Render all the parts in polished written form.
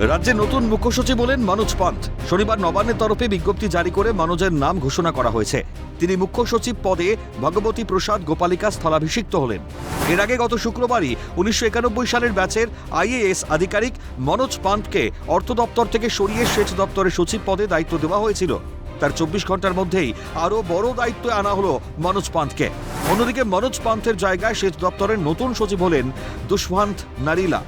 রাজ্যে নতুন মুখ্য সচিব হলেন মনোজ পান্থ। শনিবার নবান্নের তরফে বিজ্ঞপ্তি জারি করে মনোজের নাম ঘোষণা করা হয়েছে। তিনি মুখ্য সচিব পদে ভগবতী প্রসাদ গোপালিকা স্থলাভিষিক্ত হলেন। এর আগে গত শুক্রবারই 1991 সালের ব্যাচের আইএএস আধিকারিক মনোজ পান্থকে অর্থ দপ্তর থেকে সরিয়ে সেচ দপ্তরের সচিব পদে দায়িত্ব দেওয়া হয়েছিল। তার 24 ঘন্টার মধ্যেই আরও বড় দায়িত্ব আনা হলো মনোজ পান্থকে। অন্যদিকে মনোজ পান্থের জায়গায় সেচ দপ্তরের নতুন সচিব হলেন দুষ্মন্ত নারিলা।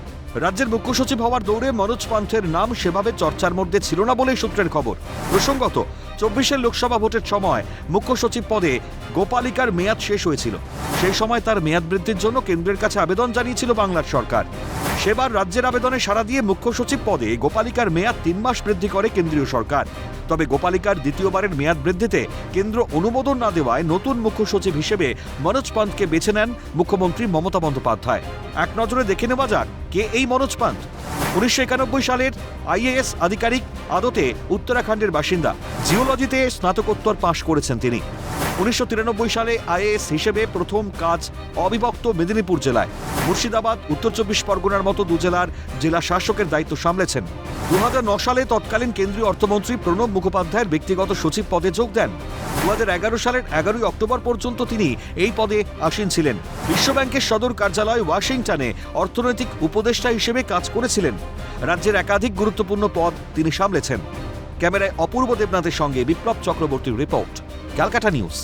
রাজ্যের মুখ্য সচিব হওয়ার দৌড়ে মনোজ পান্থের নাম সেভাবে চর্চার মধ্যে ছিল না বলেই সূত্রের খবর। প্রসঙ্গত 24-এর লোকসভা ভোটের সময় মুখ্য সচিব পদে গোপালিকার মেয়াদ শেষ হয়েছিল। সেই সময় তার মেয়াদ বৃদ্ধির জন্য কেন্দ্রের কাছে আবেদন জানিয়েছিল বাংলার সরকার। সেবার রাজ্যের আবেদনে সাড়া দিয়ে মুখ্য সচিব পদে গোপালিকার মেয়াদ 3 মাস বৃদ্ধি করে কেন্দ্রীয় সরকার। তবে গোপালিকার দ্বিতীয়বারের মেয়াদ বৃদ্ধিতে কেন্দ্র অনুমোদন না দেওয়ায় নতুন মুখ্য সচিব হিসেবে মনোজ পান্থকে বেছে নেন মুখ্যমন্ত্রী মমতা বন্দ্যোপাধ্যায়। এক নজরে দেখে নেওয়া যাক কে এই মনোজ পান্থ। 1991 সালের আইএএস আধিকারিক, আদতে উত্তরাখণ্ডের বাসিন্দা। জিওলজিতে স্নাতকোত্তর পাশ করেছেন তিনি। 1993 সালে আইএএস হিসেবে প্রথম কাজ অবিভক্ত মেদিনীপুর জেলায়। মুর্শিদাবাদ, উত্তর 24 পরগনার মতো দু জেলার জেলা শাসকের দায়িত্ব সামলেছেন। 2009 সালে তৎকালীন কেন্দ্রীয় অর্থমন্ত্রী প্রণব মুখোপাধ্যায়ের ব্যক্তিগত সচিব পদে যোগ দেন। 2011 সালের 11 অক্টোবর পর্যন্ত তিনি এই পদে আসীন ছিলেন। বিশ্বব্যাংকের সদর কার্যালয় ওয়াশিংটনে অর্থনৈতিক উপদেষ্টা হিসেবে কাজ করেছিলেন। রাজ্যের একাধিক গুরুত্বপূর্ণ পদ তিনি সামলেছেন। ক্যামেরায় অপূর্ব দেবনাথের সঙ্গে বিপ্লব চক্রবর্তীর রিপোর্ট, ক্যালকাটা নিউজ।